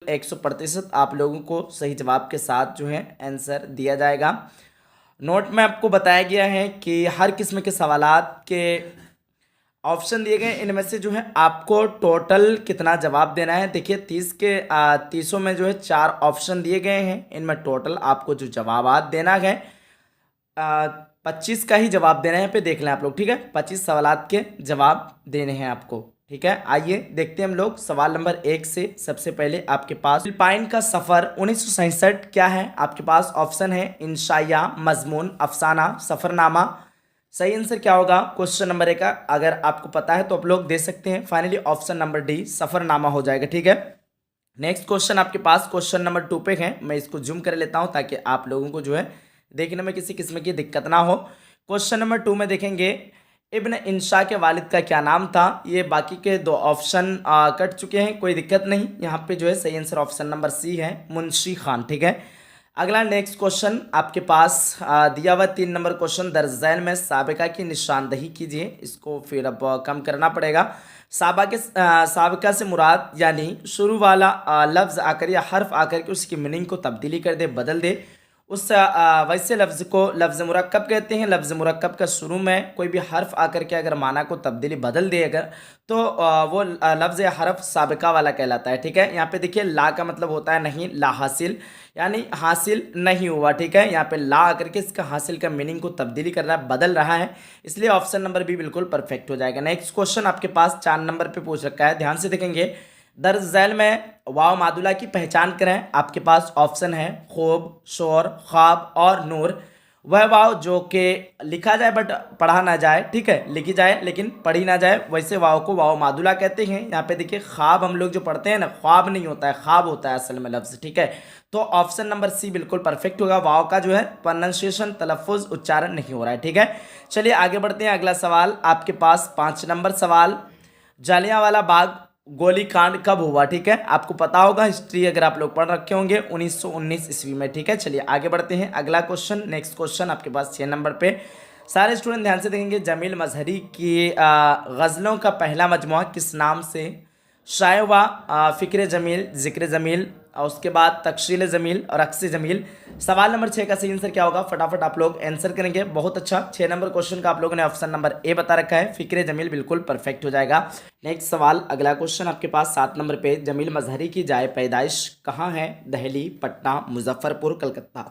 100% आप लोगों को सही जवाब के साथ जो है आंसर दिया जाएगा। नोट में आपको बताया गया है कि हर किस्म के सवालात के ऑप्शन दिए गए, इनमें से जो है आपको टोटल कितना जवाब देना है। देखिए 30 में जो है 4 ऑप्शन दिए गए हैं, इनमें टोटल आपको जो जवाब देना है 25 का ही जवाब देना है। यहाँ पे देख लें आप लोग, ठीक है, 25 सवालात के जवाब देने हैं आपको, ठीक है। आइए देखते हैं हम लोग सवाल नंबर 1 से। सबसे पहले आपके पास फिलिपाइन का सफ़र 1967 क्या है। आपके पास ऑप्शन है इंशाया, मजमून, अफसाना, सफ़रनामा। सही आंसर क्या होगा क्वेश्चन नंबर 1 का, अगर आपको पता है तो आप लोग दे सकते हैं। फाइनली ऑप्शन नंबर डी सफ़रनामा हो जाएगा, ठीक है। नेक्स्ट क्वेश्चन आपके पास क्वेश्चन नंबर 2 पे है। मैं इसको जूम कर लेता हूं ताकि आप लोगों को जो है देखने में किसी किस्म की दिक्कत ना हो। क्वेश्चन नंबर 2 में देखेंगे इब्न इंशा के वालिद का क्या नाम था। ये बाकी के 2 ऑप्शन कट चुके हैं, कोई दिक्कत नहीं। यहाँ पे जो है सही आंसर ऑप्शन नंबर सी है, मुंशी खान, ठीक है। अगला नेक्स्ट क्वेश्चन आपके पास दिया हुआ 3 नंबर क्वेश्चन, दर्जैन में साबिका की निशानदही कीजिए। इसको फिर अब कम करना पड़ेगा। साबिका से मुराद यानी शुरू वाला लफ्ज़ आकर या हर्फ आकर के उसकी मीनिंग को तब्दीली कर दे, बदल दे। उस वैसे लफ्ज़ को लफ्ज़ मुरक्कब कहते हैं। लफ्ज़ मुरक्कब का शुरू में कोई भी हर्फ आकर के अगर माना को तब्दीली बदल दे अगर, तो वो लफ्ज़ या हर्फ साबिका वाला कहलाता है, ठीक है। यहाँ पे देखिए ला का मतलब होता है नहीं, ला हासिल, यानी हासिल नहीं हुआ, ठीक है। यहाँ पे ला आकर के इसका हासिल का मीनिंग को तब्दीली कर रहा है, बदल रहा है, इसलिए ऑप्शन नंबर बी बिल्कुल परफेक्ट हो जाएगा। नेक्स्ट क्वेश्चन आपके पास 4 नंबर पे पूछ रखा है, ध्यान से देखेंगे। दर्ज झैल में वाव मादुला की पहचान करें। आपके पास ऑप्शन है खूब, शोर, ख्वाब और नूर। वह वाव जो कि लिखा जाए बट पढ़ा ना जाए, ठीक है, लिखी जाए लेकिन पढ़ी ना जाए, वैसे वाव को वाव मादुला कहते हैं। यहाँ पे देखिए ख्वाब हम लोग जो पढ़ते हैं ना, ख्वाब नहीं होता है, ख्वाब होता है असल में लफ्ज़, ठीक है। तो ऑप्शन नंबर सी बिल्कुल परफेक्ट होगा। वाव का जो है प्रोनाउंसिएशन, तलफ़ुज़, उच्चारण नहीं हो रहा है, ठीक है। चलिए आगे बढ़ते हैं। अगला सवाल आपके पास 5 नंबर सवाल, जालियांवाला बाग गोलीकांड कब हुआ, ठीक है। आपको पता होगा, हिस्ट्री अगर आप लोग पढ़ रखे होंगे, 1919 ईस्वी में, ठीक है। चलिए आगे बढ़ते हैं। अगला क्वेश्चन, नेक्स्ट क्वेश्चन आपके पास 6 नंबर पे। सारे स्टूडेंट ध्यान से देखेंगे। जमील मजहरी की गज़लों का पहला मजमुआ किस नाम से शाये हुआ। फ़िक्र जमील, ज़िक्र जमील, और उसके बाद तकशील जमील और अक्स जमील। सवाल नंबर 6 का सही आंसर क्या होगा, फटाफट आप लोग आंसर करेंगे। बहुत अच्छा, 6 नंबर क्वेश्चन का आप लोगों ने ऑप्शन नंबर ए बता रखा है, फ़िक्र जमील बिल्कुल परफेक्ट हो जाएगा। नेक्स्ट सवाल, अगला क्वेश्चन आपके पास 7 नंबर पे, जमील मजहरी की जाए पैदाइश कहाँ है। दिल्ली, पटना, मुजफ्फरपुर, कलकत्ता।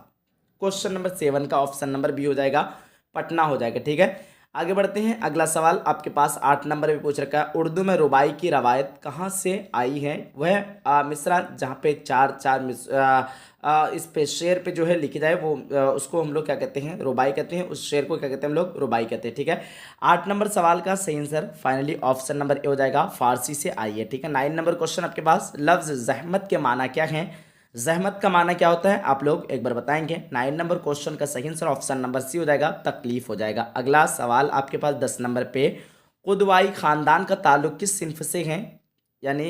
क्वेश्चन नंबर 7 का ऑप्शन नंबर बी हो जाएगा, पटना हो जाएगा, ठीक है। आगे बढ़ते हैं। अगला सवाल आपके पास 8 नंबर पे पूछ रखा है, उर्दू में रुबाई की रवायत कहाँ से आई है। वह मिसरा जहाँ पे चार चार इस पे शेर पे जो है लिखी जाए, वो उसको हम लोग क्या कहते हैं, रुबाई कहते हैं। उस शेर को क्या कहते हैं हम लोग, रुबाई कहते हैं, ठीक है। 8 नंबर सवाल का सही answer finally option number A हो जाएगा, फारसी से आई है, ठीक है। 9 नंबर क्वेश्चन आपके पास, लफ्ज़ जहमत के माना क्या है। जहमत का माना क्या होता है आप लोग एक बार बताएंगे। 9 नंबर क्वेश्चन का सही आंसर ऑप्शन नंबर सी हो जाएगा, तकलीफ हो जाएगा। अगला सवाल आपके पास 10 नंबर पे, कुदवाई खानदान का ताल्लुक किस सिंफ से है, यानी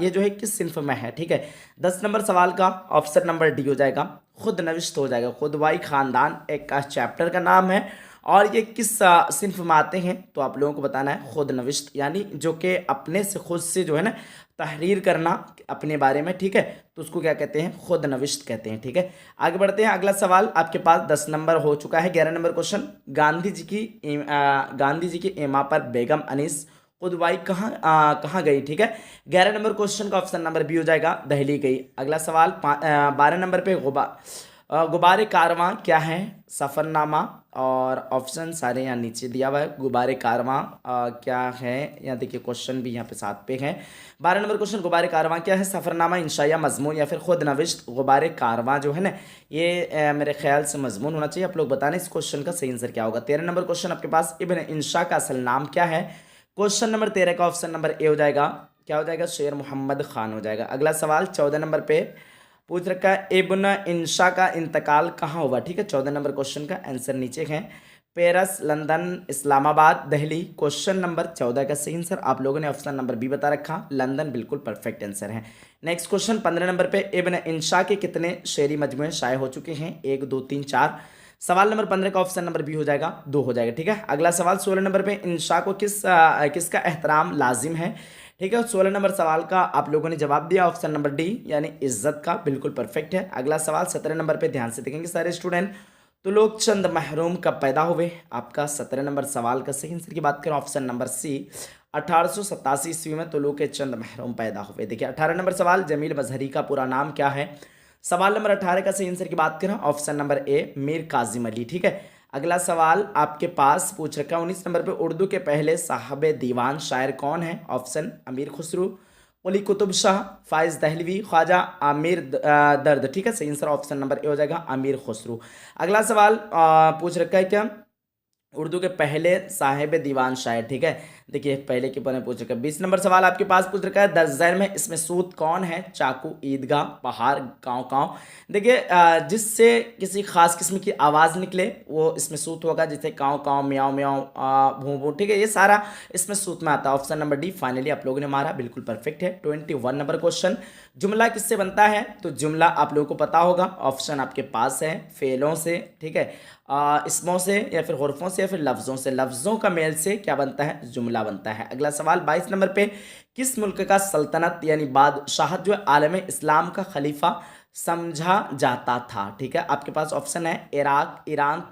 ये जो है किस सिंफ में है, ठीक है। 10 नंबर सवाल का ऑप्शन नंबर डी हो जाएगा, खुद नविश्त हो जाएगा। खुदवाई खानदान एक चैप्टर का नाम है और ये किस सिंफ में आते हैं, तो आप लोगों को बताना है खुद नविश्त, यानी जो कि अपने से खुद से जो है ना तहरीर करना अपने बारे में, ठीक है, तो उसको क्या कहते हैं, खुद नविश्त कहते हैं, ठीक है। आगे बढ़ते हैं। अगला सवाल आपके पास 10 नंबर हो चुका है। 11 नंबर क्वेश्चन, गांधी जी की इमा पर बेगम अनीस कुदवाई कहाँ गई, ठीक है। 11 नंबर क्वेश्चन का ऑप्शन नंबर बी हो जाएगा, दिल्ली गई। अगला सवाल 12 नंबर पे, गुबारे कारवां क्या है। सफ़रनामा, और ऑप्शन सारे यहाँ नीचे दिया हुआ है। गुबारे कारवां क्या है, यहाँ देखिए क्वेश्चन भी यहाँ पे साथ पे है। 12 नंबर क्वेश्चन, गुबारे कारवां क्या है। सफ़रनामा, इंशाया, मजमून या फिर खुद नविश्त। गुबारे कारवां जो है ना, ये मेरे ख्याल से मजमून होना चाहिए। आप लोग बताना इस क्वेश्चन का सही आंसर क्या होगा। 13 नंबर क्वेश्चन आपके पास, इब्न इंशा का असल नाम क्या है। क्वेश्चन नंबर 13 का ऑप्शन नंबर ए हो जाएगा, क्या हो जाएगा, शेर मोहम्मद खान हो जाएगा। अगला सवाल 14 नंबर पे पूछ रखा है, इब्न इंशा का इंतकाल कहाँ हुआ, ठीक है। 14 नंबर क्वेश्चन का आंसर नीचे है, Paris, London, Islamabad, Delhi. Question number 14 का सही आंसर आप लोगों ने ऑप्शन नंबर बी बता रखा, लंदन बिल्कुल परफेक्ट आंसर है। नेक्स्ट क्वेश्चन 15 नंबर पे, इब्न इंशा के कितने शेरी मजमूए शाये हो चुके हैं। 1 2 3 4। सवाल नंबर 15 का ऑप्शन नंबर बी हो जाएगा, 2 हो जाएगा, ठीक है। अगला सवाल 16 नंबर पे, इंशा को किसका एहतराम लाजिम है, ठीक है। 16 नंबर सवाल का आप लोगों ने जवाब दिया ऑप्शन नंबर डी यानी इज्जत का, बिल्कुल परफेक्ट है। अगला सवाल 17 नंबर पे ध्यान से देखेंगे सारे स्टूडेंट। तो लोग चंद महरूम कब पैदा हुए? आपका 17 नंबर सवाल का सही आंसर की बात करें ऑप्शन नंबर सी 1887 ईस्वी में तो लोग के चंद महरूम पैदा हुए। देखिए 18 नंबर सवाल जमील मजहरी का पूरा नाम क्या है? सवाल नंबर 18 का सही आंसर की बात करें option number A Mir Kazim Ali. ठीक है। अगला सवाल आपके पास पूछ रखा है 19 नंबर पे उर्दू के पहले साहब दीवान शायर कौन है? ऑप्शन अमीर खुसरो, कुली कुतुब शाह, फाइज दहलवी, ख्वाजा आमिर दर्द। ठीक है। सही आंसर ऑप्शन नंबर ए हो जाएगा अमीर खुसरो। अगला सवाल पूछ रखा है क्या उर्दू के पहले साहिब दीवान शायर। ठीक है। देखिए पहले के पन्ने पूछ रखा है। 20 नंबर सवाल आपके पास पूछ रखा है दर्जैन में इसमें सूद कौन है? चाकू, ईदगाह, पहाड़, काँव काँव। देखिए जिससे किसी खास किस्म की आवाज़ निकले वो इसमें सूत होगा, जैसे काँव काँव, म्याऊं म्याऊं, भूं भूं। ठीक है। ये सारा इसमें सूत में आता है। ऑप्शन नंबर डी फाइनली आप लोगों ने मारा, बिल्कुल परफेक्ट है। 21 नंबर क्वेश्चन जुमला किससे बनता है? तो जुमला आप लोगों को पता होगा, ऑप्शन आपके पास है फेलों से, ठीक है, इसमों से या फिर हुर्फों से या फिर लफ्ज़ों से। लफ्ज़ों का मेल से क्या बनता है? जुमला बनता है। अगला सवाल 22 नंबर पे किस मुल्क का सल्तनत यानी बादशाहत जो है आलम इस्लाम का खलीफा समझा जाता था? ठीक है। आपके पास ऑप्शन है इराक, ईरान,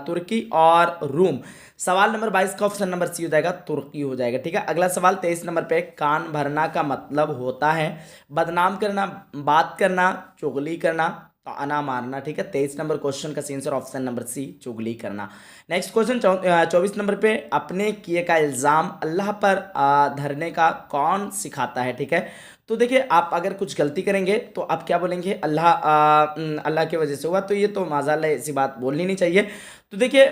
तुर्की और रूम। सवाल नंबर 22 का ऑप्शन नंबर सी हो जाएगा, तुर्की हो जाएगा। ठीक है। अगला सवाल 23 नंबर पे कान भरना का मतलब होता है बदनाम करना, बात करना, चुगली करना, ताना मारना। ठीक है। 23 नंबर क्वेश्चन का आंसर ऑप्शन नंबर सी चुगली करना। नेक्स्ट क्वेश्चन 24 नंबर पे अपने किए का इल्ज़ाम अल्लाह पर धरने का कौन सिखाता है? ठीक है। तो देखिए आप अगर कुछ गलती करेंगे तो आप क्या बोलेंगे? अल्लाह की वजह से हुआ, तो ये तो माज़ाल्लाह ऐसी बात बोलनी नहीं चाहिए। तो देखिए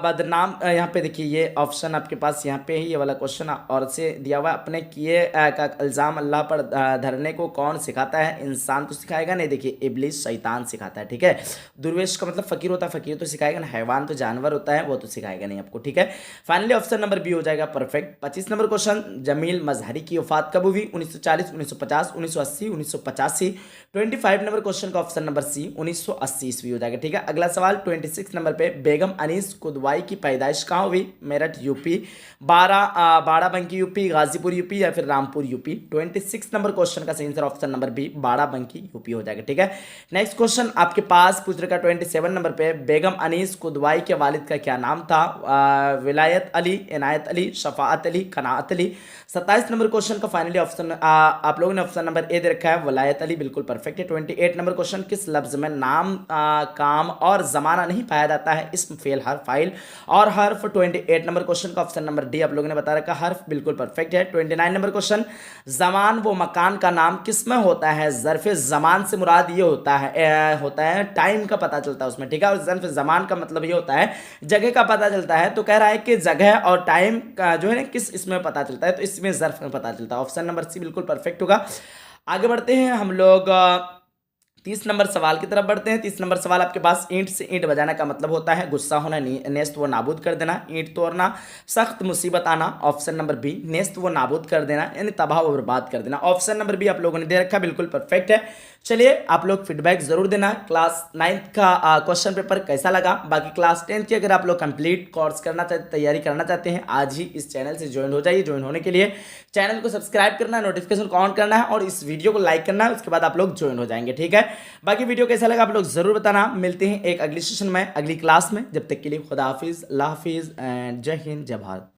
बदनाम यहाँ पे देखिए ये ऑप्शन आपके पास यहाँ पे ही ये वाला क्वेश्चन और से दिया हुआ है अपने किए का इल्ज़ाम अल्लाह पर धरने को कौन सिखाता है? इंसान तो सिखाएगा नहीं, देखिए इब्लिस शैतान सिखाता है। ठीक है। दुर्वेश का मतलब फकीर होता है, फकीर तो सिखाएगा ना, हैवान तो जानवर होता है वो तो सिखाएगा नहीं आपको। ठीक है। फाइनली ऑप्शन नंबर बी हो जाएगा perfect. 25 number question Jamil Mazhari की वफात कब हुई? 1940, 1950, 1980, 1985। 25 नंबर क्वेश्चन का ऑप्शन नंबर सी 1980 ईस्वी हो जाएगा। ठीक है। अगला सवाल 26 नंबर पे बेगम अनीस कुदवाई की पैदाइश कहाँ हुई? Meerut UP, Barabanki UP, Ghazipur UP या फिर रामपुर यूपी। 26 नंबर क्वेश्चन का सही answer option number B Barabanki UP हो जाएगा। ठीक है। नेक्स्ट क्वेश्चन आपके पास पूछ रखा 27 नंबर पे बेगम अनीस कुदवाई के वालिद का क्या नाम था? विलायत अली, इनायत अली, शफाअत अली, कनाअत अली। 27 नंबर क्वेश्चन का फाइनली ऑप्शन आप लोगों ने ऑप्शन नंबर ए दे रखा है वलायत अली, बिल्कुल परफेक्ट है। 28 नंबर क्वेश्चन किस लफ्ज में नाम काम और जमाना नहीं पाया जाता है? इसम, फेल, हर्फ, फाइल और हर्फ। 28 नंबर क्वेश्चन का ऑप्शन नंबर डी आप लोगों ने बता रखा हर्फ, बिल्कुल परफेक्ट है। 29 नंबर क्वेश्चन जमान वो मकान का नाम किस में होता है? ज़र्फ़ ज़मान से मुराद ये होता है टाइम का पता चलता है उसमें। ठीक है। और ज़र्फ़ ज़मान का मतलब ये होता है जगह का पता चलता है। तो कह रहा है कि जगह और टाइम का जो है ना किस इसमें पता चलता है? तो इसमें ज़र्फ़ में पता चलता है। ऑप्शन नंबर सी बिल्कुल परफेक्ट होगा। आगे बढ़ते हैं हम लोग 30 नंबर सवाल की तरफ बढ़ते हैं। 30 नंबर सवाल आपके पास ईंट से ईंट बजाना का मतलब होता है गुस्सा होना, नेस्त वो नाबूद कर देना, ईंट तोड़ना, सख्त मुसीबत आना। ऑप्शन नंबर बी नेस्त वो नाबूद कर देना यानी तबाह व बर्बाद कर देना। ऑप्शन नंबर बी आप लोगों ने दे रखा, बिल्कुल परफेक्ट है। चलिए आप लोग फीडबैक जरूर देना क्लास 9th का क्वेश्चन पेपर कैसा लगा। बाकी क्लास 10th की अगर आप लोग कंप्लीट कोर्स करना चाहते, तैयारी करना चाहते हैं, आज ही इस चैनल से ज्वाइन हो जाइए। ज्वाइन होने के लिए चैनल को सब्सक्राइब करना है, नोटिफिकेशन को ऑन करना है और इस वीडियो को लाइक करना है, उसके बाद आप लोग ज्वाइन हो जाएंगे। ठीक है। बाकी वीडियो कैसा लगा आप लोग जरूर बताना। मिलते हैं एक अगली सेशन में, अगली क्लास में। जब तक के लिए खुदा हाफिज, अल्लाह हाफिज एंड जय हिंद, जय भारत।